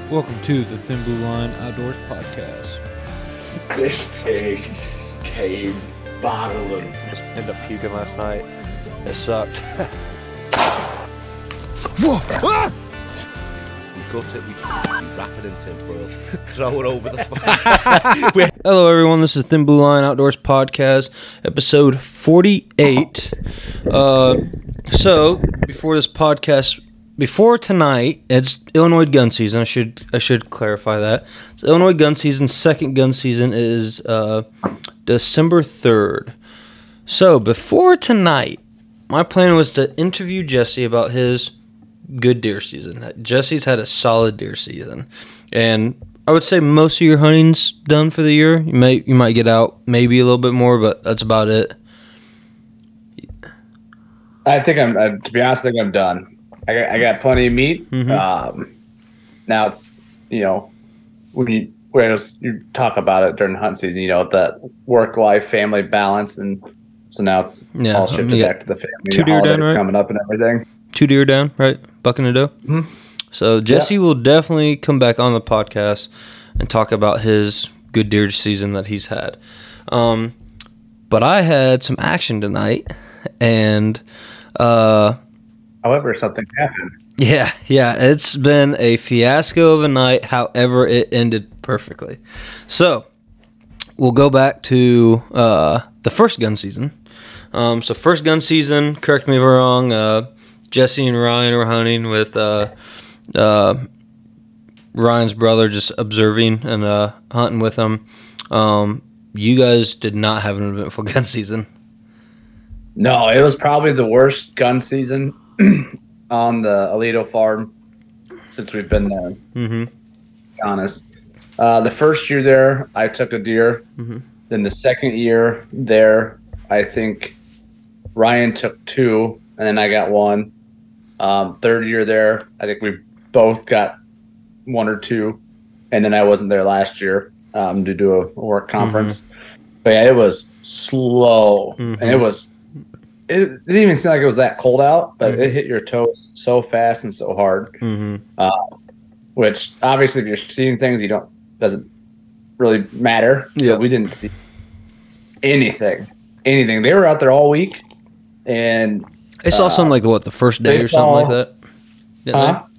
Welcome to the Thin Blue Line Outdoors Podcast. This pig came bottling. Just ended up puking last night. It sucked. Whoa! Ah! We gut it, we wrap it in tinfoil, throw it over the fire. Hello everyone, this is Thin Blue Line Outdoors Podcast, episode 48. So, before tonight, it's Illinois gun season. I should clarify that. It's Illinois gun season. Second gun season is December 3rd. So before tonight, my plan was to interview Jesse about his good deer season. Jesse's had a solid deer season, and I would say most of your hunting's done for the year. You might get out maybe a little bit more, but that's about it. I think to be honest, I think I'm done. I got plenty of meat. Mm-hmm. Now it's, when you talk about it during hunt season, that work-life, family balance, and so now it's all shifted back to the family. 2 deer down, right? Coming up and everything. 2 deer down, right? Buck and a doe. Mm-hmm. So Jesse will definitely come back on the podcast and talk about his good deer season that he's had. But I had some action tonight, and however, something happened. Yeah, it's been a fiasco of a night. However, it ended perfectly. So we'll go back to the first gun season. So first gun season, correct me if I'm wrong, Jesse and Ryan were hunting with Ryan's brother, just observing and hunting with him. You guys did not have an eventful gun season. No, it was probably the worst gun season on the Alito farm since we've been there. Mm-hmm. To be honest. The first year there, I took a deer. Mm-hmm. Then the second year there, I think Ryan took 2, and then I got 1. Third year there, I think we both got 1 or 2, and then I wasn't there last year to do a work conference. Mm-hmm. But yeah, it was slow, mm-hmm. and it didn't even seem like it was that cold out, but mm-hmm. it hit your toes so fast and so hard. Mm-hmm. Which obviously, if you're seeing things, doesn't really matter. Yeah, we didn't see anything. They were out there all week, and they saw something like the first day or something like that.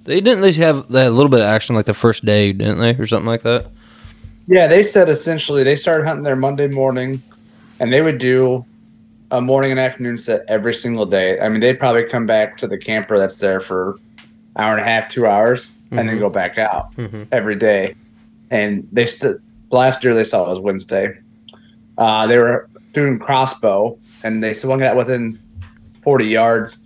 Didn't they? They had a little bit of action like the first day, didn't they, or something like that? Yeah, they said essentially they started hunting there Monday morning, and they would do a morning and afternoon set every single day. I mean, they'd probably come back to the camper that's there for an hour and a half, 2 hours, mm-hmm. and then go back out mm-hmm. every day. And last year they saw it was Wednesday. They were doing crossbow, and they swung that within 40 yards,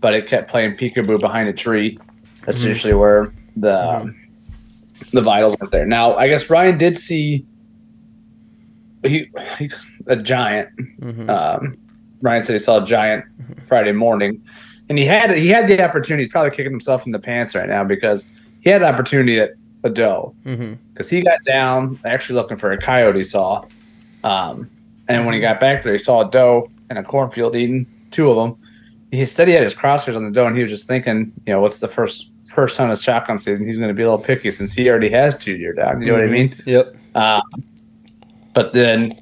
but it kept playing peekaboo behind a tree. That's mm-hmm. usually where the vitals weren't there. Now, I guess Ryan did see a giant. Mm-hmm. Ryan said he saw a giant Friday morning, and he had the opportunity. He's probably kicking himself in the pants right now because he had the opportunity at a doe, because he got down actually looking for a coyote he saw, and when he got back there, he saw a doe in a cornfield eating 2 of them. He said he had his crosshairs on the doe, and he was just thinking, what's the first hunt of shotgun season? He's going to be a little picky since he already has 2 deer down. You know what I mean? Yep. But then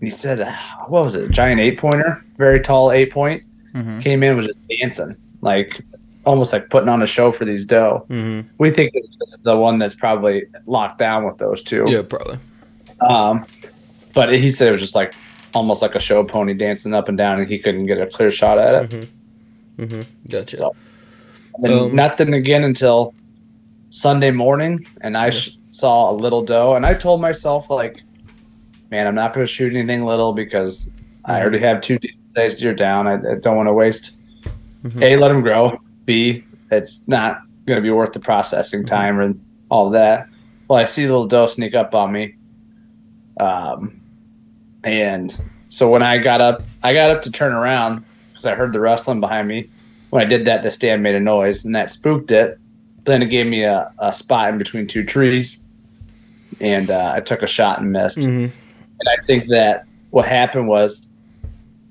he said, what was it? A giant 8-pointer, very tall 8-point, came in, was just dancing, almost like putting on a show for these doe. Mm-hmm. We think it's the one that's probably locked down with those 2. Yeah, probably. But he said it was just almost like a show pony dancing up and down, and he couldn't get a clear shot at it. Mm-hmm. Mm-hmm. Gotcha. So, nothing again until Sunday morning, and I saw a little doe, and I told myself, man, I'm not going to shoot anything little because I already have 2 days deer down. I don't want to waste. A, let them grow. B, it's not going to be worth the processing time and all that. Well, I see the little doe sneak up on me. And so when I got up to turn around because I heard the rustling behind me. When I did that, the stand made a noise, and that spooked it. Then it gave me a spot in between 2 trees, and I took a shot and missed. Mm-hmm. And I think that what happened was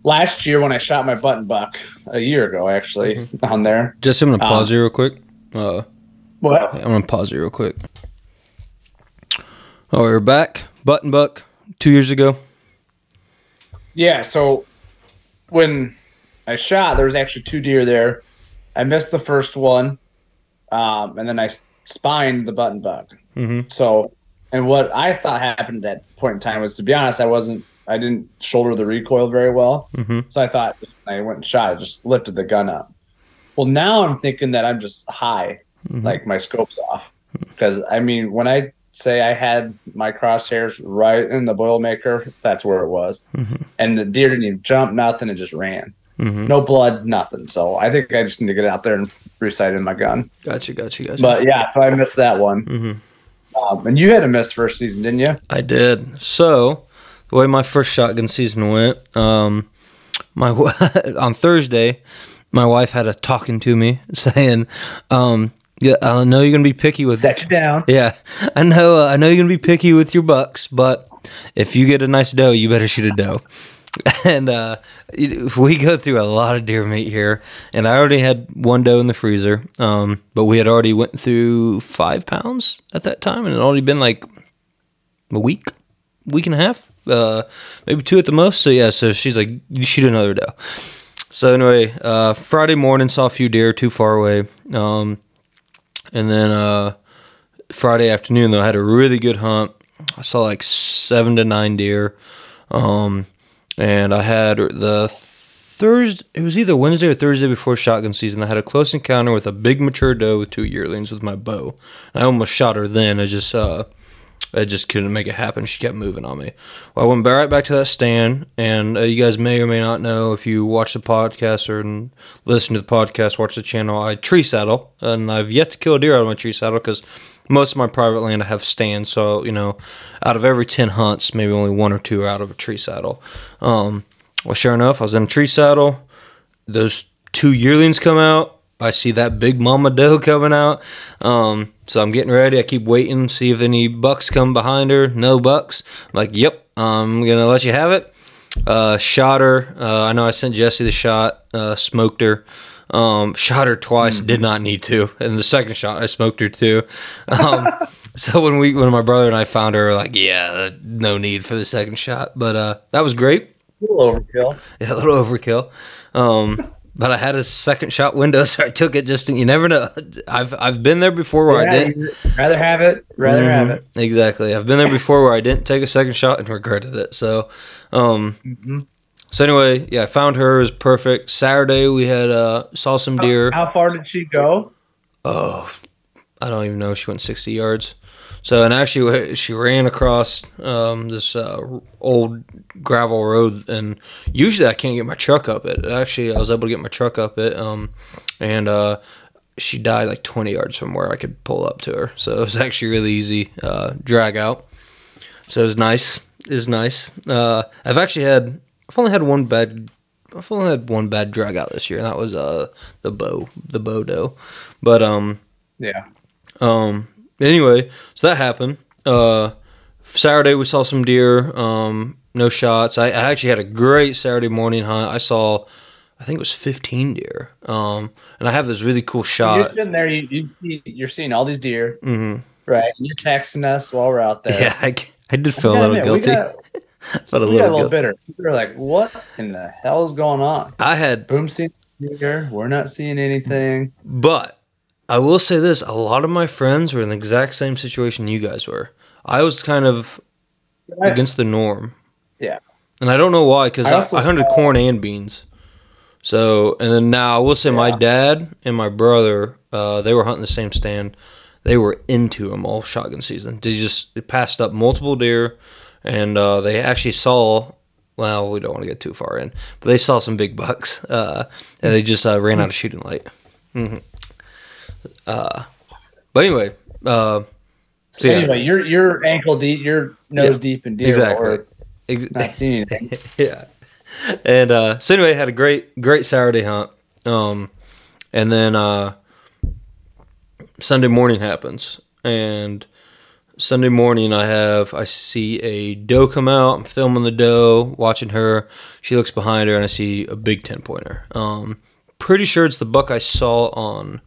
last year when I shot my button buck, a year ago actually, down there. Just I'm going to pause you real quick. What? I'm going to pause you real quick. Oh, we're back. Button buck 2 years ago. Yeah, so when I shot, there was actually 2 deer there. I missed the first one, and then I spined the button buck. Mm-hmm. So, and what I thought happened at that point in time was, to be honest, I didn't shoulder the recoil very well. Mm-hmm. So I thought I went and shot. I just lifted the gun up. Well, now I'm thinking that I'm just high, like my scope's off. Because, I mean, when I say I had my crosshairs right in the Boilermaker, that's where it was. Mm-hmm. And the deer didn't even jump, nothing. It just ran. Mm-hmm. No blood, nothing. So I think I just need to get out there and recite in my gun. Gotcha. But, yeah, so I missed that one. Mm-hmm. And you had a miss first season, didn't you? I did. So, the way my first shotgun season went, on Thursday, my wife had a talking to me saying, yeah, I know you're gonna be picky with. Set you down. Yeah, I know you're gonna be picky with your bucks, but if you get a nice doe, you better shoot a doe. And we go through a lot of deer meat here, and I already had one doe in the freezer. But we had already went through 5 pounds at that time, and it had already been like a week and a half, maybe 2 at the most. So yeah, so she's like, you shoot another doe. So anyway, Friday morning saw a few deer too far away. And then Friday afternoon, though, I had a really good hunt. I saw like 7 to 9 deer. And I had the Thursday, it was either Wednesday or Thursday before shotgun season. I had a close encounter with a big mature doe with 2 yearlings with my bow. I almost shot her then. I just couldn't make it happen. She kept moving on me. Well, I went right back to that stand, and you guys may or may not know, if you watch the podcast or listen to the podcast, watch the channel, I tree saddle, and I've yet to kill a deer out of my tree saddle because most of my private land I have stands, so, out of every 10 hunts, maybe only 1 or 2 are out of a tree saddle. Well, sure enough, I was in a tree saddle. Those 2 yearlings come out. I see that big mama doe coming out. So I'm getting ready. I keep waiting, see if any bucks come behind her. No bucks. I'm like, yep, I'm going to let you have it. Shot her. I know I sent Jesse the shot. Smoked her. Shot her twice. Did not need to. And the second shot, I smoked her too. So when my brother and I found her, like, yeah, no need for the second shot. But that was great. A little overkill. Yeah, a little overkill. But I had a second shot window, so I took it. You never know. I've been there before where I didn't. Rather have it. Have it. Exactly. I've been there before where I didn't take a second shot and regretted it. So, So anyway, yeah, I found her. It was perfect. Saturday we had saw some deer. How far did she go? Oh, I don't even know. She went 60 yards. So, and actually, she ran across this old gravel road, and usually I can't get my truck up it. Actually, I was able to get my truck up it, and she died like 20 yards from where I could pull up to her. So it was actually really easy drag out. So it was nice. I've only had one bad drag out this year, and that was the bow doe. But yeah. Anyway, so that happened. Saturday we saw some deer. No shots. I actually had a great Saturday morning hunt. I think it was 15 deer. And I have this really cool shot. You're sitting there. You're seeing all these deer, right? And you're texting us while we're out there. Yeah, I did feel a little guilty. Felt a little bitter. We were like, "What in the hell is going on?" I had boom seeing deer. We're not seeing anything. But I will say this, a lot of my friends were in the exact same situation you guys were. I was kind of against the norm. Yeah. And I don't know why, because I hunted corn and beans. So, and then now I will say my dad and my brother, they were hunting the same stand. They were into them all shotgun season. They passed up multiple deer, and they actually saw, well, we don't want to get too far in, but they saw some big bucks. And they just ran out of shooting light. But anyway, so anyway, you're ankle deep, you're nose deep in deer, exactly. Not seeing anything. Yeah, and so anyway, had a great Saturday hunt, and then Sunday morning happens, and Sunday morning I see a doe come out. I'm filming the doe, watching her. She looks behind her, and I see a big 10-pointer. Pretty sure it's the buck I saw on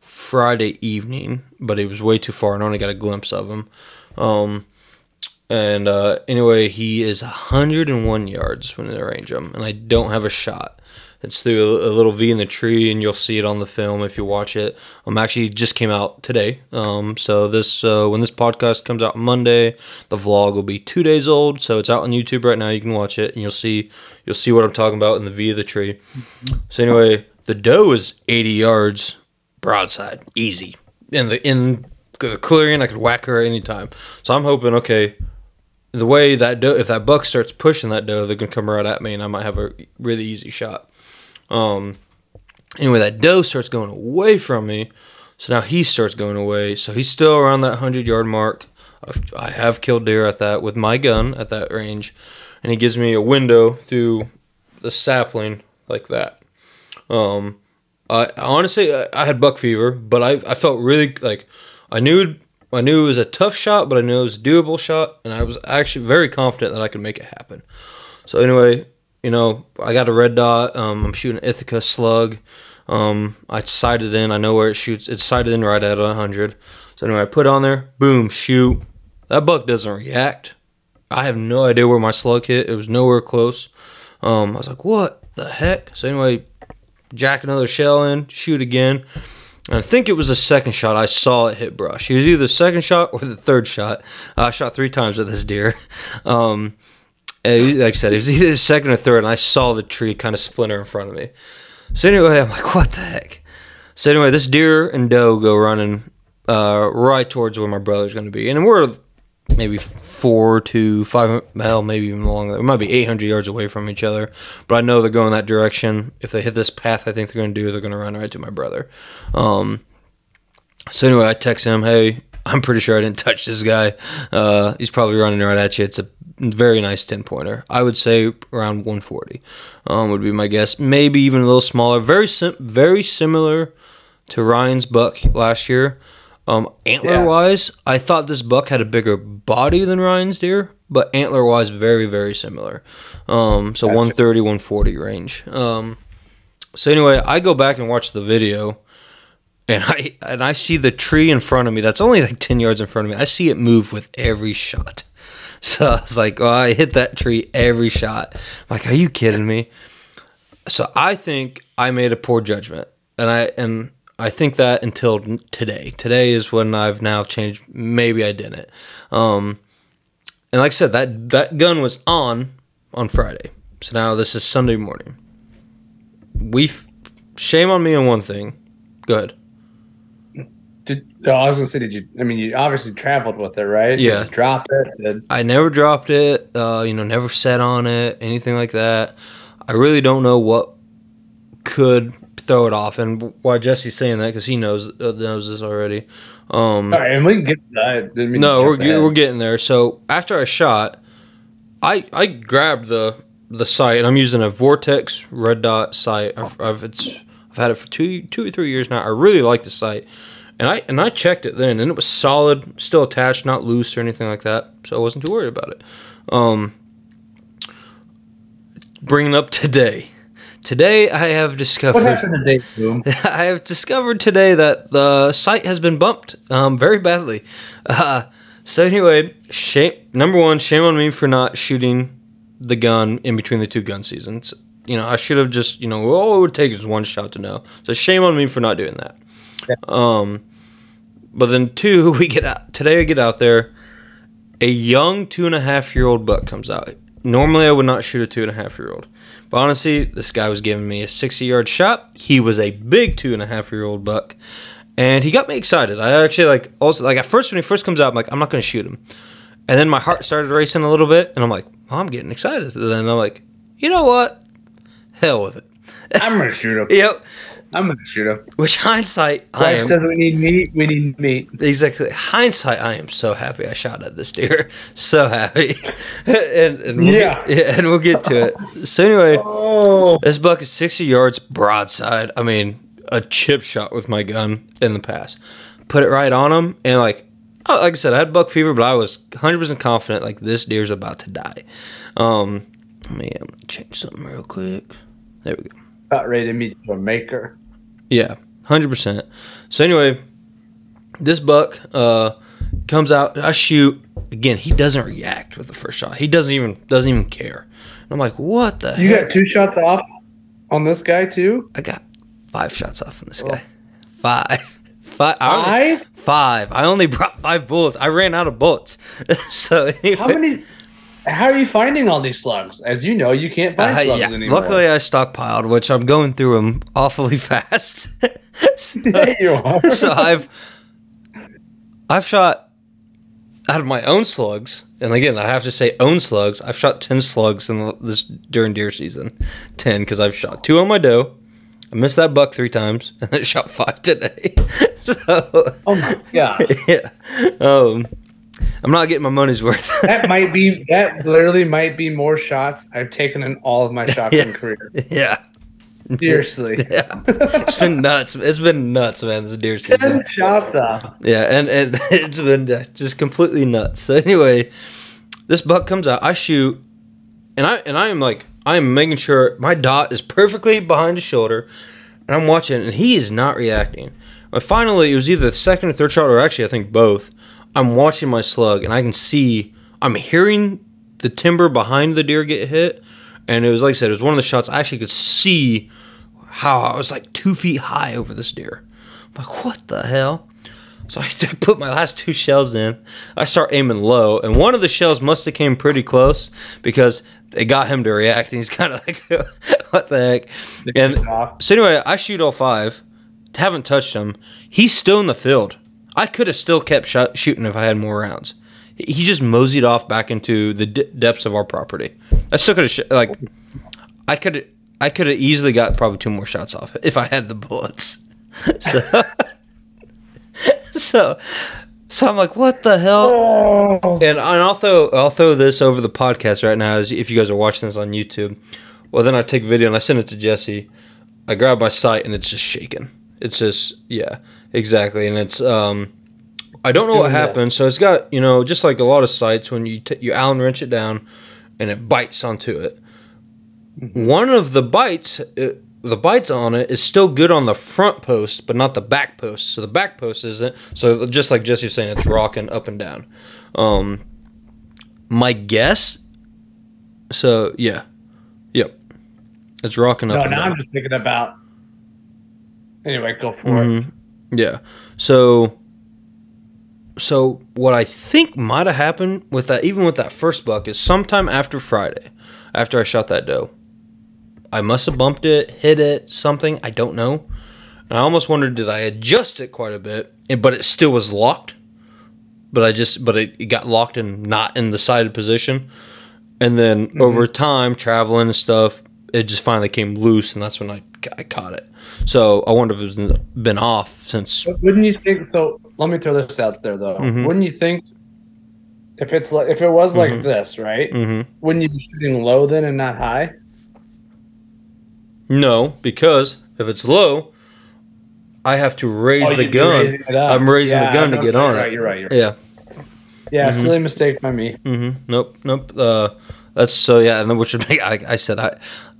Friday evening, but it was way too far and I only got a glimpse of him. And anyway, he is 101 yards when I range him, and I don't have a shot. It's through a little V in the tree, and you'll see it on the film if you watch it. Actually just came out today. So this when this podcast comes out Monday, the vlog will be 2 days old. So it's out on YouTube right now. You can watch it, and you'll see what I'm talking about in the V of the tree. So anyway, the doe is 80 yards broadside, easy. In the clearing, I could whack her at any time. So I'm hoping, okay, the way that doe, if that buck starts pushing that doe, they're gonna come right at me, and I might have a really easy shot. Anyway, that doe starts going away from me, so now he starts going away. So he's still around that 100-yard mark. I have killed deer at that with my gun at that range, and he gives me a window through the sapling like that. I honestly, I had buck fever, but I felt really like I knew it was a tough shot, but I knew it was a doable shot, and I was actually very confident that I could make it happen. So anyway, you know, I got a red dot. I'm shooting Ithaca slug. I sighted in. I know where it shoots. It's sighted in right at 100. So anyway, I put on there. Boom, shoot. That buck doesn't react. I have no idea where my slug hit. It was nowhere close. I was like, what the heck? So anyway, jack another shell in, shoot again. And I think it was the second shot. I saw it hit brush. It was either the second shot or the third shot. I shot 3 times with this deer. Like I said, it was either the second or third, and I saw the tree kind of splinter in front of me. So anyway, I'm like, what the heck? So anyway, this deer and doe go running right towards where my brother's going to be. And we're maybe 4 to 5, well, maybe even longer. It might be 800 yards away from each other. But I know they're going that direction. If they hit this path I think they're going to do, they're going to run right to my brother. So anyway, I text him, hey, I'm pretty sure I didn't touch this guy. He's probably running right at you. It's a very nice 10-pointer. I would say around 140 would be my guess. Maybe even a little smaller. Very similar to Ryan's buck last year. Antler-wise, I thought this buck had a bigger body than Ryan's deer, but antler-wise, very, very similar. So gotcha. 130, 140 range. So anyway, I go back and watch the video, and I see the tree in front of me. That's only like 10 yards in front of me. I see it move with every shot. So I was like, oh, I hit that tree every shot. I'm like, are you kidding me? So I think I made a poor judgment, and I think that until today. Today is when I've now changed. Maybe I didn't. And like I said, that gun was on Friday. So now this is Sunday morning. Shame on me on one thing. Go ahead. I was gonna say, you obviously traveled with it, right? Yeah. Did you drop it? I never dropped it. Never sat on it, anything like that. I really don't know what could throw it off, and why Jesse's saying that because he knows this already. All right, and we can get that. No, we're getting there. So after I shot, I grabbed the sight, and I'm using a Vortex red dot sight. I've had it for two or 3 years now. I really like the sight. And I checked it then, and it was solid, still attached, not loose or anything like that, so I wasn't too worried about it. Bringing up today. Today I have discovered... What happened today, Boom? I have discovered today that the sight has been bumped very badly. So anyway, number one, shame on me for not shooting the gun in between the 2 gun seasons. I should have just, all it would take is 1 shot to know. So shame on me for not doing that. Yeah. But then 2, we get out there. A young 2.5-year-old buck comes out. Normally, I would not shoot a 2.5-year-old. But honestly, this guy was giving me a 60-yard shot. He was a big 2.5-year-old buck. And he got me excited. I actually, at first, when he first comes out, I'm like, I'm not going to shoot him. And then my heart started racing a little bit. And I'm like, I'm getting excited. And then I'm like, you know what? Hell with it. I'm going to shoot him. Yep. I'm going to shoot him. Which hindsight, Life says we need meat. We need meat. Exactly. Hindsight, I am so happy I shot at this deer. So happy. and we'll get to it. So anyway, this buck is 60 yards broadside. I mean, a chip shot with my gun in the past. Put it right on him, and like I said, I had buck fever, but I was 100% confident like this deer's about to die. I'm gonna change something real quick. There we go. About ready to meet your maker. Yeah, 100%. So anyway, this buck comes out. I shoot again. He doesn't react with the first shot. He doesn't even care. And I'm like, what the? You heck? got 2 shots off on this guy too? I got 5 shots off on this guy. 5? I only brought 5 bullets. I ran out of bullets. So anyway. How are you finding all these slugs? As you know, you can't find slugs anymore. Luckily, I stockpiled, which I'm going through them awfully fast. Yeah, you are. So I've shot out of my own slugs, and again, I have to say own slugs. I've shot 10 slugs during deer season. 10 because I've shot 2 on my doe. I missed that buck 3 times, and I shot 5 today. So, oh my god! Yeah. I'm not getting my money's worth. That literally might be more shots I've taken in all of my shotgun career. Yeah. Seriously. Yeah. It's been nuts. It's been nuts, man, this deer season. 10 shots off. Yeah, and it's been just completely nuts. So anyway, this buck comes out. I shoot, and I am making sure my dot is perfectly behind his shoulder, and I'm watching, and he is not reacting. But finally, it was either the second or third shot, or actually I think both. I'm watching my slug, and I can see, I'm hearing the timber behind the deer get hit, and it was, like I said, it was one of the shots I actually could see how I was like 2 feet high over this deer. I'm like, what the hell? So I put my last 2 shells in. I start aiming low, and one of the shells must have came pretty close because it got him to react, and he's kind of like, what the heck? And so anyway, I shoot all 5, haven't touched him. He's still in the field. I could have still kept shooting if I had more rounds. He just moseyed off back into the depths of our property. I still could have I could have easily got probably 2 more shots off if I had the bullets. So I'm like, what the hell? Oh. And I'll throw this over the podcast right now, as if you guys are watching this on YouTube. Well, then I take a video and I send it to Jesse. I grab my sight and it's just shaking. It's just, yeah, exactly. And it's, I don't know what happened. So it's got, just like a lot of sights, when you Allen wrench it down and it bites onto it. Mm-hmm. One of the bites on it is still good on the front post, but not the back post. So the back post isn't. So just like Jesse was saying, it's rocking up and down. My guess, so yeah. Yep. It's rocking up and down. I'm just thinking about, anyway, go for it. Yeah. So what I think might have happened with that, even with that first buck, is sometime after Friday, after I shot that doe, I must have bumped it, hit it, something, I don't know. And I almost wondered, did I adjust it quite a bit, but it still was locked. But it got locked and not in the sighted position. And then over time, traveling and stuff, it just finally came loose, and that's when I caught it. So I wonder if it's been off since. But wouldn't you think? So let me throw this out there, though. Wouldn't you think if it was like this, right? Wouldn't you be shooting low then and not high? No, because if it's low, I have to raise the gun. I'm raising the gun to get on it. You're right. Yeah. Yeah, silly mistake by me. Nope. That's so, yeah, and then which would make, I said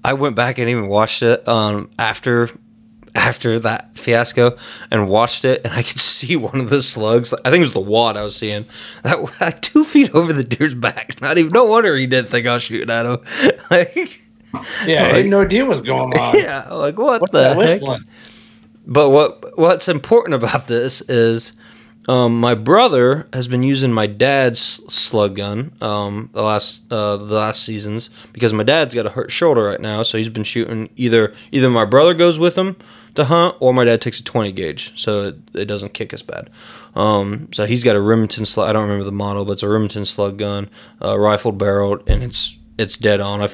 I went back and even watched it after that fiasco and watched it, and I could see one of the slugs. I think it was the wad I was seeing that like 2 feet over the deer's back. No wonder he didn't think I was shooting at him. Yeah, I had no idea what's going on. Yeah, like what's the heck? Whistling? But what's important about this is my brother has been using my dad's slug gun the last seasons, because my dad's got a hurt shoulder right now, so he's been shooting either my brother goes with him to hunt, or my dad takes a 20 gauge so it doesn't kick as bad. So he's got a Remington slug. I don't remember the model, but it's a Remington slug gun, rifled barreled, and it's dead on.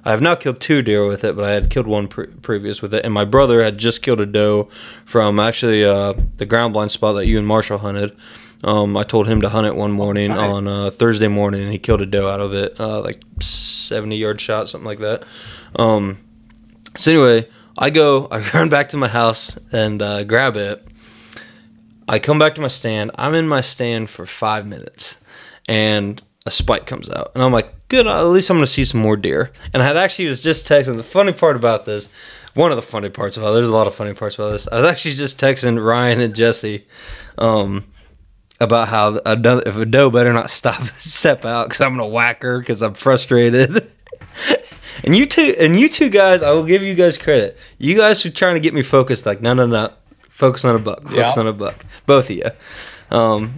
I have now killed 2 deer with it, but I had killed one previous with it. And my brother had just killed a doe from actually the ground blind spot that you and Marshall hunted. I told him to hunt it one morning on Thursday morning, and he killed a doe out of it, like 70-yard shot, something like that. So anyway, I run back to my house and grab it. I come back to my stand. I'm in my stand for 5 minutes, and a spike comes out, and I'm like, good, at least I'm going to see some more deer. And I was just texting. The funny part about this, one of the funny parts about it, there's a lot of funny parts about this. I was actually just texting Ryan and Jesse. about how if a doe better not step out because I'm gonna whack her because I'm frustrated. and you two guys, I will give you guys credit. You guys are trying to get me focused. Like no, focus on a buck. Focus on a buck. Both of you.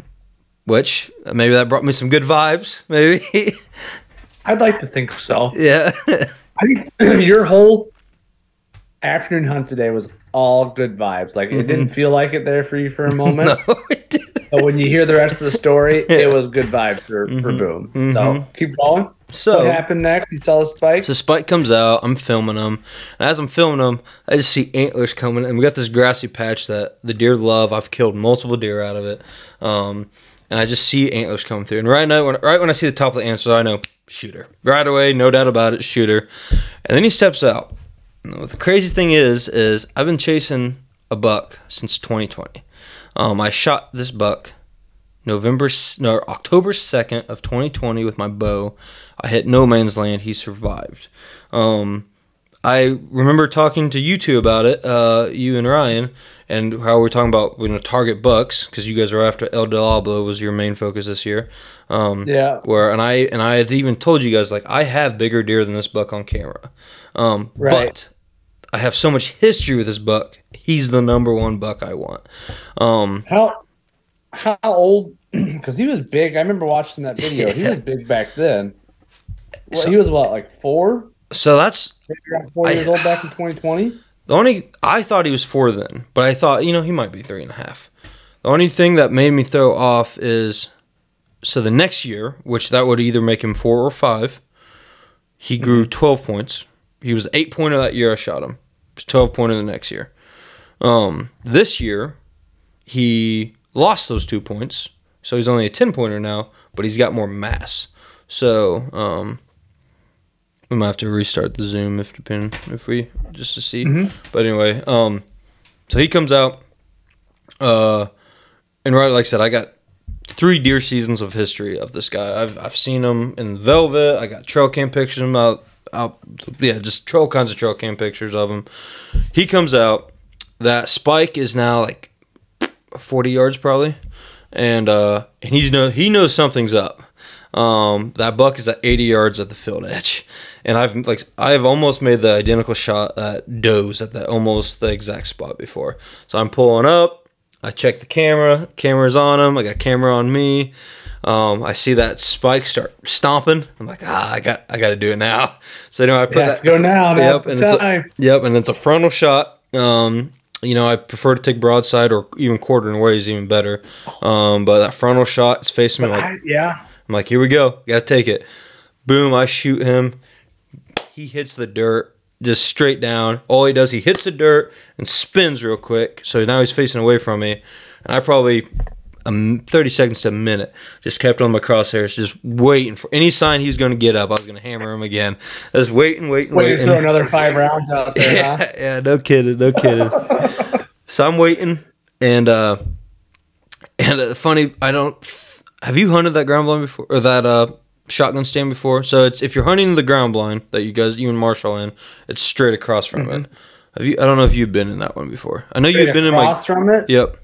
Which maybe that brought me some good vibes. Maybe. I'd like to think so. Yeah. I think your whole afternoon hunt today was all good vibes. Like it didn't feel like it there for you for a moment. No, it didn't. But when you hear the rest of the story, it was good vibes for Boom. So keep going. So what happened next? You saw the spike? So Spike comes out. I'm filming him. And as I'm filming him, I just see antlers coming. And we got this grassy patch that the deer love. I've killed multiple deer out of it. And I just see antlers coming through. And right when I see the top of the antlers, I know, shooter. Right away, no doubt about it, shooter. And then he steps out. And the crazy thing is I've been chasing a buck since 2020. I shot this buck October 2nd of 2020 with my bow. I hit no man's land. He survived. I remember talking to you two about it, you and Ryan, and how we're talking about target bucks because you guys are after El Diablo was your main focus this year. Yeah. And I had even told you guys like I have bigger deer than this buck on camera. Right. But I have so much history with this buck. He's the #1 buck I want. How old? Because he was big. I remember watching that video. Yeah. He was big back then. Well, he was what, like 4? So that's 4 years old back in 2020. I thought he was 4 then, but I thought he might be 3.5. The only thing that made me throw off is the next year, which that would either make him 4 or 5. He grew 12 points. He was 8-pointer that year I shot him. He was 12-pointer the next year. This year, he lost those 2 points, so he's only a 10-pointer now, but he's got more mass. So we might have to restart the Zoom just to see. But anyway, so he comes out, and right, like I said, I got 3 deer seasons of history of this guy. I've seen him in velvet. I got trail cam pictures of him just all kinds of trail cam pictures of him. He comes out. That spike is now like 40 yards probably, and he knows something's up. That buck is at 80 yards at the field edge, and I've almost made the identical shot at does at almost the exact spot before. So I'm pulling up. I check the camera. Camera's on him. I got camera on me. I see that spike start stomping. I'm like, I got to do it now. So anyway, I put let's go now. Yep, and it's a frontal shot. I prefer to take broadside or even quartering away is even better. But that frontal shot is facing me like, I'm like, here we go. Got to take it. Boom, I shoot him. He hits the dirt just straight down. All he does, he hits the dirt and spins real quick. So now he's facing away from me. And I probably 30 seconds to a minute just kept on my crosshairs, just waiting for any sign he was going to get up. I was going to hammer him again. I was waiting. Waiting to throw another 5 rounds out there, huh? Yeah, no kidding. So I'm waiting, and funny, have you hunted that ground blind before, or that shotgun stand before? So if you're hunting the ground blind that you and Marshall in, it's straight across from it. I don't know if you've been in that one before. I know you've been in across from it. Yep.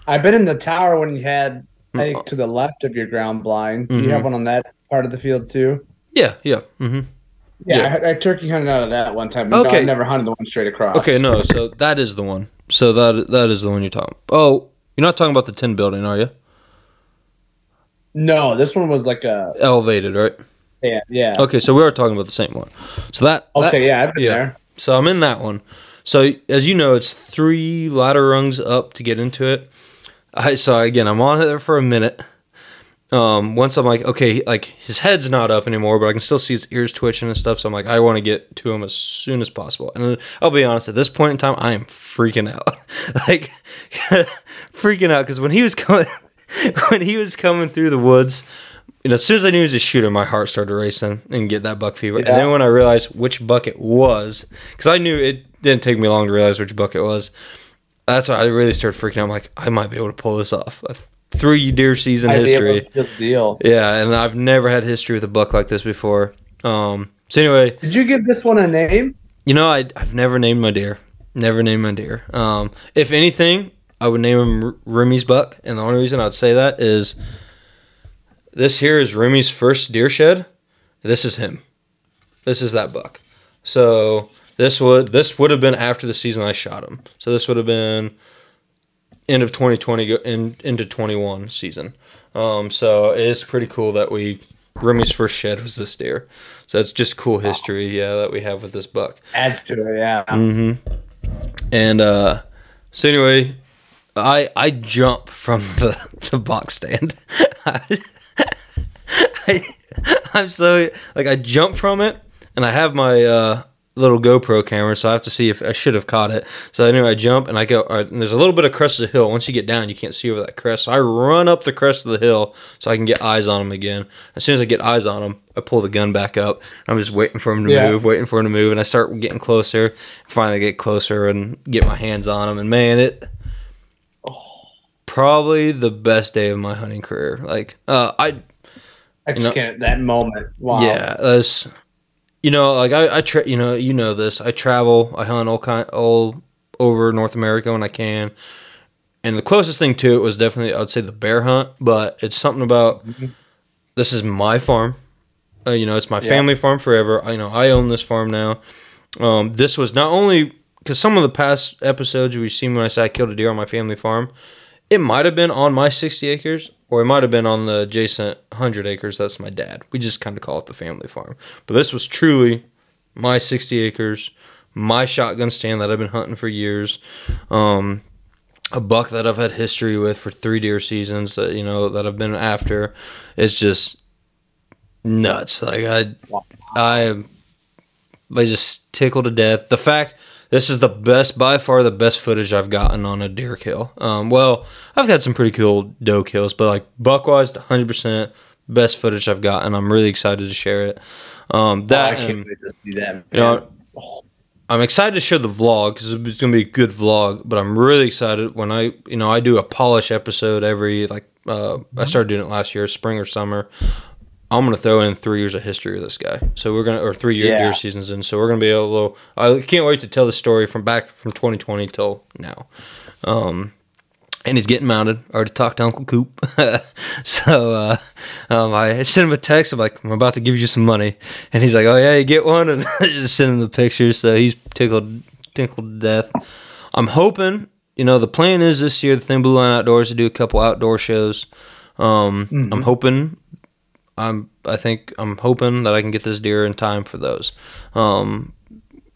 I've been in the tower when you had, I think, to the left of your ground blind. Do you have one on that part of the field too? Yeah. Yeah, I turkey hunted out of that one time. But no, I never hunted the one straight across. Okay, no, so that is the one. So that is the one you're talking about. Oh, you're not talking about the tin building, are you? No, this one was like a elevated, right? Yeah. Okay, so we are talking about the same one. So that. Okay, I've been there. So I'm in that one. So as you know, it's 3 ladder rungs up to get into it. So again, I'm on there for a minute. Once I'm like, okay, like his head's not up anymore, but I can still see his ears twitching and stuff. So I'm like, I want to get to him as soon as possible. And I'll be honest, at this point in time, I am freaking out, like freaking out because when he was coming through the woods, as soon as I knew he was a shooter, my heart started racing and get that buck fever. Yeah. And then when I realized which buck it was, because I knew it didn't take me long to realize which buck it was. That's why I really started freaking out. I'm like, I might be able to pull this off. 3 deer season history. Deal. Yeah, and I've never had history with a buck like this before. So anyway, did you give this one a name? I've never named my deer. Never named my deer. If anything, I would name him Remy's buck, and the only reason I'd say that is this here is Remy's first deer shed. This is him. This is that buck. So this would have been after the season I shot him. So this would have been end of 2020 into 21 season. So it is pretty cool that Remy's first shed was this deer. So it's just cool history, that we have with this buck. Adds to it, yeah. Mm-hmm. And so anyway, I jump from the box stand. I'm so I jump from it, and I have my little GoPro camera, so I have to see if I should have caught it. So anyway, I jump and I go. And there's a little bit of crest of the hill. Once you get down, you can't see over that crest. So I run up the crest of the hill so I can get eyes on him again. As soon as I get eyes on him, I pull the gun back up. I'm just waiting for him to move, and I start getting closer. Finally, get closer and get my hands on him. And man, probably the best day of my hunting career. I just can't. That moment. Wow. Yeah, that's. I know this. I travel. I hunt all over North America when I can, and the closest thing to it was definitely, I would say, the bear hunt. But it's something about this is my farm. It's my family farm forever. I own this farm now. This was not only because some of the past episodes we've seen when I say I killed a deer on my family farm, it might have been on my 60 acres. Or it might have been on the adjacent 100 acres. That's my dad. We just kind of call it the family farm. But this was truly my 60 acres, my shotgun stand that I've been hunting for years, a buck that I've had history with for 3 deer seasons that I've been after. It's just nuts. I just tickled to death. The fact this is by far the best footage I've gotten on a deer kill. Well, I've had some pretty cool doe kills, but buck-wise, 100% best footage I've gotten. I'm really excited to share it. I can't wait to see that. I'm excited to share the vlog because it's going to be a good vlog, but I'm really excited when I do a polish episode every, I started doing it last year, spring or summer. I'm going to throw in 3 years of history of this guy. So we're going to, or 3 year deer seasons in. So we're going to be able to, I can't wait to tell the story from 2020 till now. And he's getting mounted. I already talked to Uncle Coop. So I sent him a text. I'm like, I'm about to give you some money. And he's like, oh yeah, you get one? And I just sent him the pictures. So he's tickled to death. I'm hoping, the plan is this year, the Thin Blue Line Outdoors, to do a couple outdoor shows. I'm hoping... I'm hoping that I can get this deer in time for those.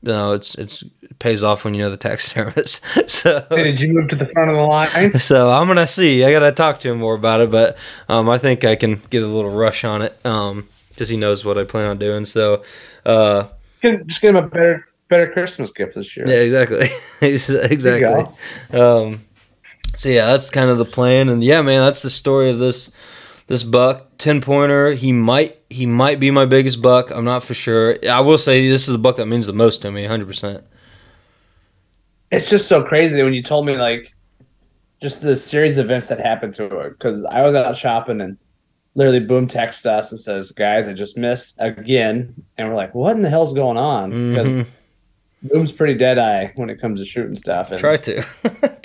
It pays off when you know the taxidermist. So hey, did you move to the front of the line? So I'm gonna see. I gotta talk to him more about it, but I think I can get a little rush on it because he knows what I plan on doing. So just get him a better Christmas gift this year. Yeah, exactly, exactly. So yeah, that's kind of the plan, and yeah, man, that's the story of this buck, 10-pointer. He might be my biggest buck. I'm not for sure. I will say this is the buck that means the most to me, 100%. It's just so crazy when you told me just the series of events that happened to it. Because I was out shopping and literally Boom texts us and says, "Guys, I just missed again." And we're like, "What in the hell's going on?" Because Boom's pretty dead eye when it comes to shooting stuff. And, Try to.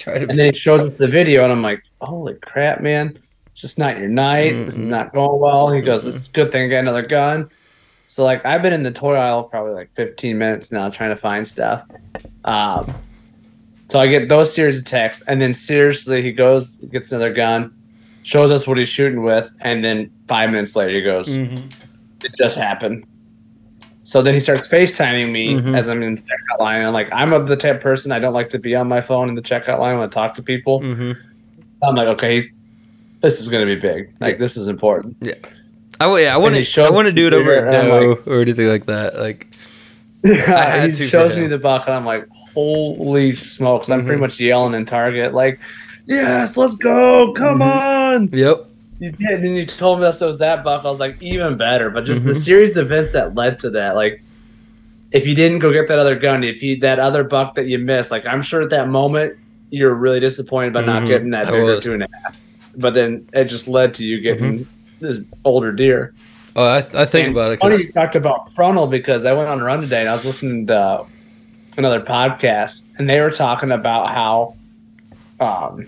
And then he shows us the video, and I'm like, "Holy crap, man! It's just not your night. This is not going well." He goes, "It's a good thing I got another gun." So I've been in the toy aisle probably 15 minutes now trying to find stuff. So I get those series of texts, and then seriously, he goes, gets another gun, shows us what he's shooting with, and then 5 minutes later he goes, "It just happened." So then he starts FaceTiming me as I'm in the checkout line. And I'm the type of person, I don't like to be on my phone in the checkout line when I talk to people. I'm like, okay, this is going to be big. This is important. Yeah. I want to do it over at doe or anything like that. He shows me the buck, and I'm like, holy smokes. I'm pretty much yelling in Target, yes, let's go. Come on. Yep. You did. And then you told me that it was that buck. I was like, even better. But just the series of events that led to that, if you didn't go get that other gun, that other buck that you missed, I'm sure at that moment you're really disappointed about not getting that bigger 2.5. But then it just led to you getting this older deer. Oh, I think about it. Funny you talked about frontal, because I went on a run today and I was listening to another podcast, and they were talking about how um,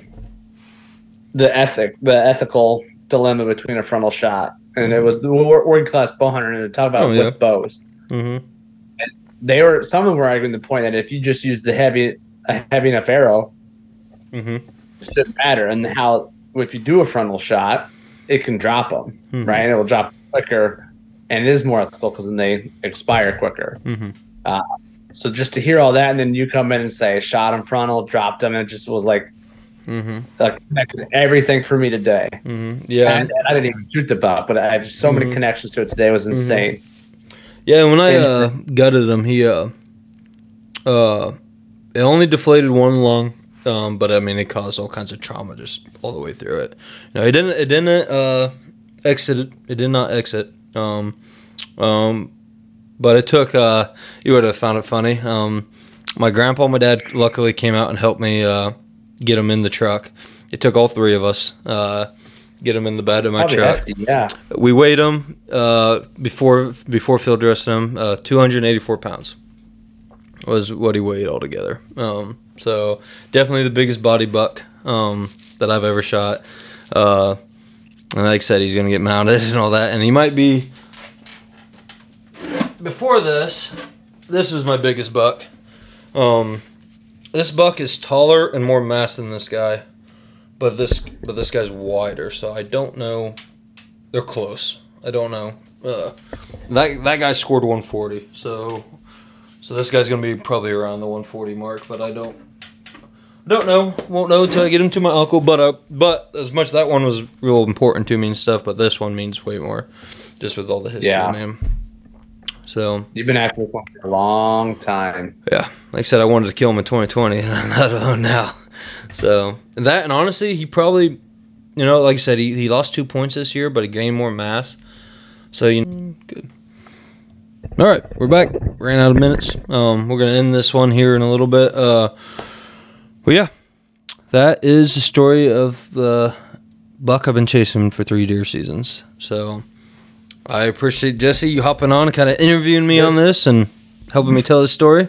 the ethical dilemma between a frontal shot, and it was the working class bow hunter, and talk about with bows. Mm-hmm. Some of them were arguing the point that if you just use a heavy enough arrow, it shouldn't matter, and how if you do a frontal shot, it can drop them, right? And it will drop quicker, and it is more ethical because then they expire quicker. So just to hear all that, and then you come in and say, shot him frontal, dropped him, and it just was like connected everything for me today. Yeah, and I didn't even shoot the buck, but I have so many connections to it today. It was insane. Yeah, when I gutted him, he it only deflated one lung, but I mean it caused all kinds of trauma just all the way through it. No, it didn't exit. It did not exit. But it took. You would have found it funny. My grandpa and my dad luckily came out and helped me get him in the truck. It took all three of us. Get him in the bed of my truck. Hefty, yeah. We weighed him before field dressing him. 284 pounds was what he weighed altogether. So definitely the biggest body buck that I've ever shot. And like I said, he's gonna get mounted and all that, and he might be. Before this is my biggest buck. This buck is taller and more mass than this guy. But this guy's wider, so I don't know. They're close. I don't know. That guy scored 140, so this guy's gonna be probably around the 140 mark. But I don't know. Won't know until I get him to my uncle. But as much that one was real important to me and stuff, but this one means way more, just with all the history, man. So you've been after this one for a long time. Yeah, like I said, I wanted to kill him in 2020, and I'm not alone now. So that, and honestly, he probably, like I said, he lost 2 points this year, but he gained more mass. So good. All right, we're back. Ran out of minutes. We're gonna end this one here in a little bit. But yeah, that is the story of the buck I've been chasing for 3 deer seasons. So I appreciate Jesse you hopping on and kind of interviewing me on this and helping me tell this story.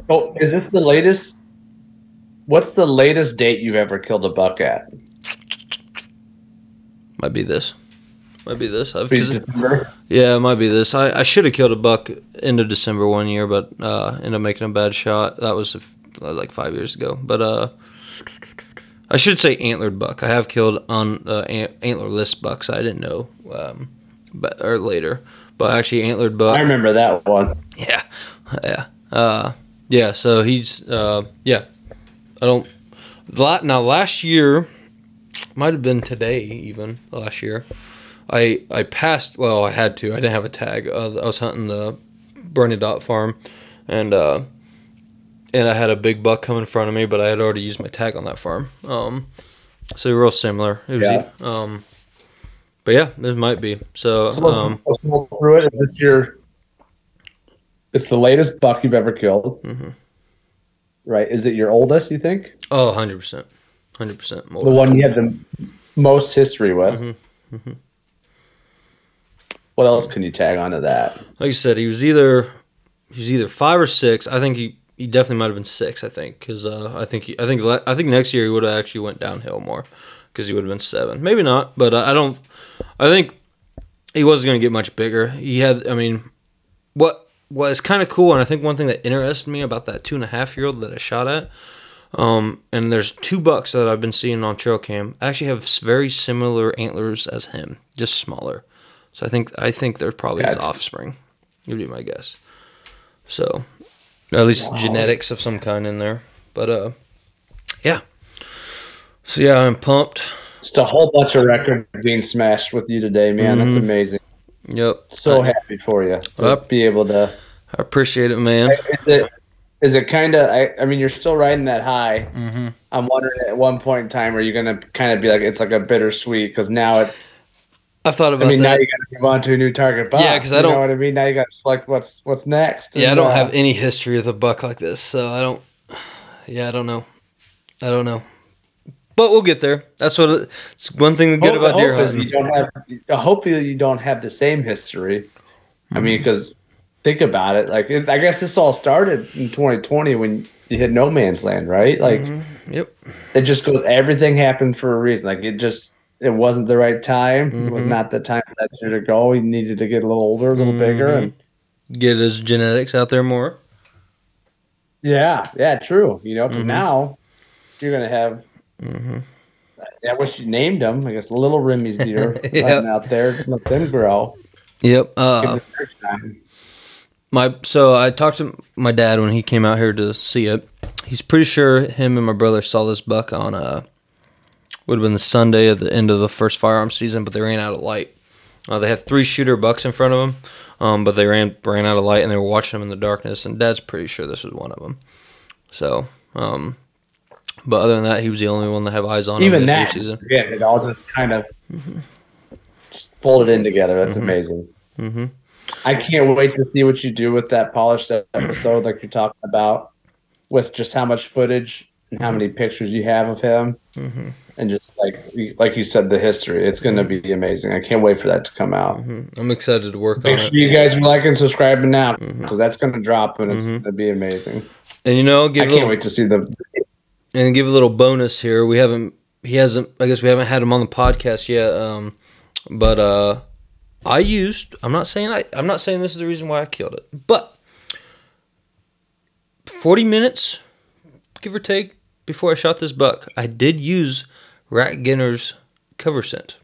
Oh, is this the latest? What's the latest date you've ever killed a buck at? Might be this. December? Yeah, it might be this. I should have killed a buck end of December one year, but ended up making a bad shot. That was like 5 years ago. But I should say antlered buck. I have killed on antlerless bucks. I didn't know, or later. But actually, antlered buck. I remember that one. Yeah. Yeah. So he's yeah. I don't. Now last year, might have been today even. Last year, I passed. Well, I had to. I didn't have a tag. I was hunting the Bernie Dot farm, and I had a big buck come in front of me, but I had already used my tag on that farm. So real similar. It was, but yeah, this might be. So let's go through it. Is this your? It's the latest buck you've ever killed, right? Is it your oldest? You think? Oh, 100%, 100%. The one you have the most history with. What else can you tag onto that? Like I said, he was either 5 or 6. I think he definitely might have been 6. I think because I think next year he would have actually went downhill more because he would have been 7. Maybe not, but I don't. I think he wasn't going to get much bigger. He had. I mean, what is kind of cool, and I think one thing that interested me about that 2.5-year-old that I shot at, and there's 2 bucks that I've been seeing on trail cam actually have very similar antlers as him, just smaller. So I think they're probably his offspring. Would be my guess. So at least genetics of some kind in there. But yeah. So yeah, I'm pumped. Just a whole bunch of records being smashed with you today, man. That's amazing. Yep. So happy for you to be able to. I appreciate it, man. Is it kind of? I mean, you're still riding that high. I'm wondering at one point in time, are you going to kind of be like it's like a bittersweet because now it's. I thought about that. I mean, now you got to move on to a new target buck. Yeah, because I don't. You know what I mean? Now you got to select what's next. Yeah, I don't have any history with a buck like this, so I don't. Yeah, I don't know. But we'll get there. That's what. It's one thing good about deer hunting. Hopefully, you don't have the same history. I mean, because think about it. Like, I guess this all started in 2020 when you hit no man's land, right? Like, Yep. it just goes. Everything happened for a reason. Like it wasn't the right time. It was not the time for that deer to go. He needed to get a little older, a little bigger, and get his genetics out there more. yeah, true. But now you're gonna have. I wish you named them. I guess little Remy's deer running out there, let them grow. Yep. Give it their time. So I talked to my dad when he came out here to see it. He's pretty sure him and my brother saw this buck on would have been the Sunday at the end of the first firearm season, but they ran out of light. They have 3 shooter bucks in front of them, but they ran out of light and they were watching them in the darkness. And Dad's pretty sure this was one of them. So, but other than that, he was the only one to have eyes on him. Even that, yeah, it all just kind of just folded in together. That's amazing. I can't wait to see what you do with that polished episode, like you're talking about, with just how much footage and how many pictures you have of him, and just like you said, the history. It's going to be amazing. I can't wait for that to come out. I'm excited to work on it. Make sure you guys are liking and subscribing now, because that's going to drop and it's going to be amazing. And I can't wait to see the. And give a little bonus here. I guess we haven't had him on the podcast yet. But I'm not saying this is the reason why I killed it, but 40 minutes, give or take, before I shot this buck, I did use Rat Ginner's cover scent.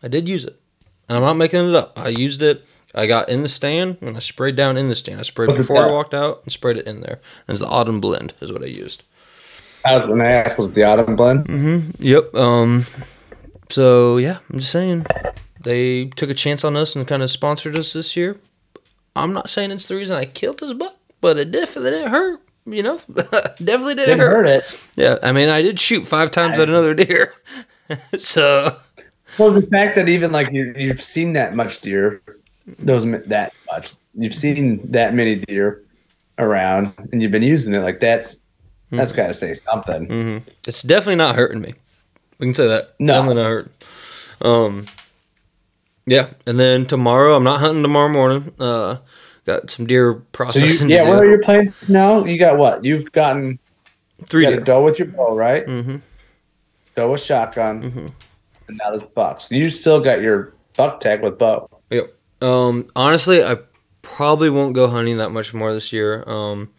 I did use it. And I'm not making it up. I used it. I got in the stand and I sprayed down in the stand. I sprayed before I walked out and sprayed it in there. And it's the Autumn Blend is what I used. I was going to ask, was it the Autumn Blend? Yep. So, yeah, I'm just saying. They took a chance on us and kind of sponsored us this year. I'm not saying it's the reason I killed this buck, but it definitely didn't hurt. Definitely didn't hurt it. Yeah, I mean, I did shoot 5 times at another deer. So, well, the fact that even like you've seen that much deer, that much, you've seen that many deer around, and you've been using it, like that's got to say something. It's definitely not hurting me. We can say that. No, definitely not hurting. Yeah, and then tomorrow, I'm not hunting tomorrow morning. Got some deer processing. So where are your plans now? You got what? You've gotten 3 deer. A doe with your bow, right? Doe with shotgun, and now there's bucks. You still got your buck tag with bow. Yep. Honestly, I probably won't go hunting that much more this year. I'm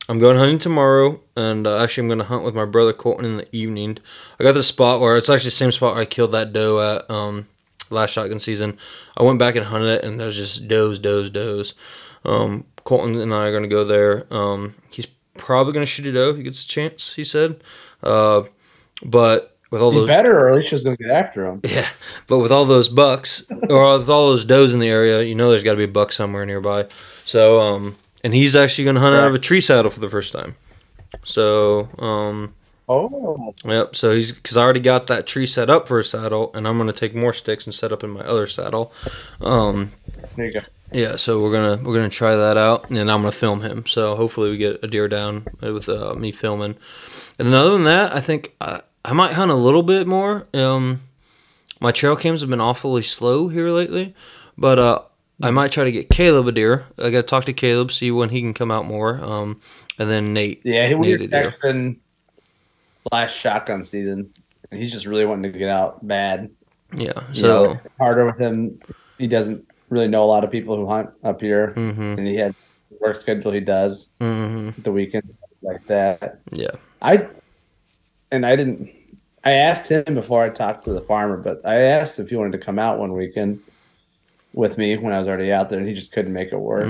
going hunting tomorrow, and actually I'm going to hunt with my brother Colton in the evening. I got this spot where it's actually the same spot where I killed that doe at last shotgun season. I went back and hunted it, and there's just does. Colton and I are going to go there. He's probably going to shoot a doe if he gets a chance, he said. But with all those, better, or Alicia's going to get after him. Yeah, but with all those bucks, or with all those does in the area, there's got to be a buck somewhere nearby. So, and he's actually going to hunt out of a tree saddle for the first time. So, yep. So because I already got that tree set up for a saddle, and I'm going to take more sticks and set up in my other saddle. There you go. Yeah, so we're gonna try that out, and I'm gonna film him. So hopefully we get a deer down with me filming. And then other than that, I think I might hunt a little bit more. My trail cams have been awfully slow here lately, but I might try to get Caleb a deer. I got to talk to Caleb, see when he can come out more. And then Nate. Yeah, we were texting last shotgun season, and he's just really wanting to get out bad. Yeah, so it's harder with him. He doesn't really know a lot of people who hunt up here, and he had the work schedule he does the weekend like that. Yeah, I asked him before I talked to the farmer, but I asked if he wanted to come out one weekend with me when I was already out there, and he just couldn't make it work.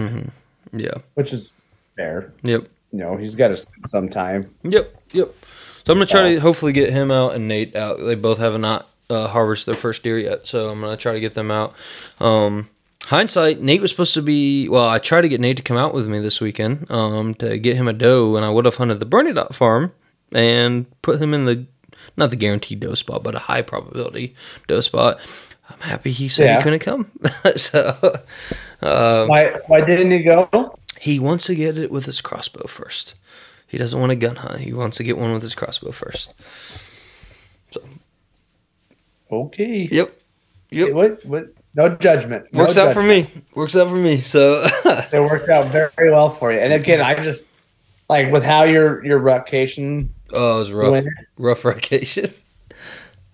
Yeah, which is fair. Yep. He's got to spend some time. Yep. So I'm gonna try to hopefully get him out and Nate out. They both have not harvested their first deer yet, so I'm gonna try to get them out. Hindsight, Nate was supposed to be. Well, I tried to get Nate to come out with me this weekend to get him a doe, and I would have hunted the Bernie Dot farm and put him in not the guaranteed doe spot, but a high probability doe spot. I'm happy he said he couldn't come. So, why didn't he go? He wants to get it with his crossbow first. He doesn't want a gun hunt. He wants to get one with his crossbow first. So, okay. Yep. What? No judgment. Works out for me. So it worked out very well for you. And again, I just like with how your rutcation. Oh, it was rough. Rough vacation.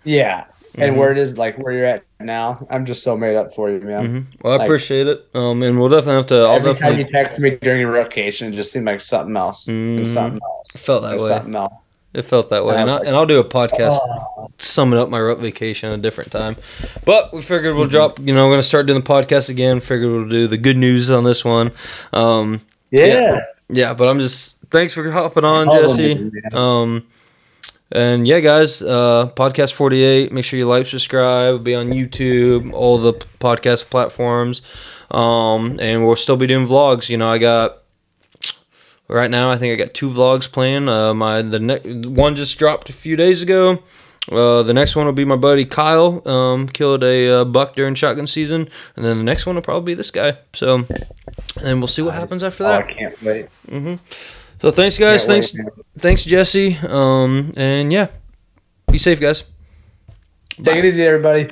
Yeah. And where it is, like where you're at now, I'm just so made up for you, man. Well, I appreciate it. And we'll definitely have to. Every time you text me during your rotation, it just seemed like something else. And something else. It felt that way. Something else. It felt that way. And I'll do a podcast summing up my rut vacation at a different time. But we figured we'll drop, we're going to start doing the podcast again. Figured we'll do the good news on this one. Yes. Yeah, but thanks for hopping on, Jesse. And yeah, guys, podcast 48. Make sure you like, subscribe. We'll be on YouTube, all the podcast platforms, and we'll still be doing vlogs. Right now, I think I got 2 vlogs planned. One just dropped a few days ago. The next one will be my buddy Kyle. Killed a buck during shotgun season, and then the next one will probably be this guy. So, and we'll see what happens after that. I can't wait. So thanks, guys. Thanks, Jesse. And yeah, be safe, guys. Take it easy, everybody.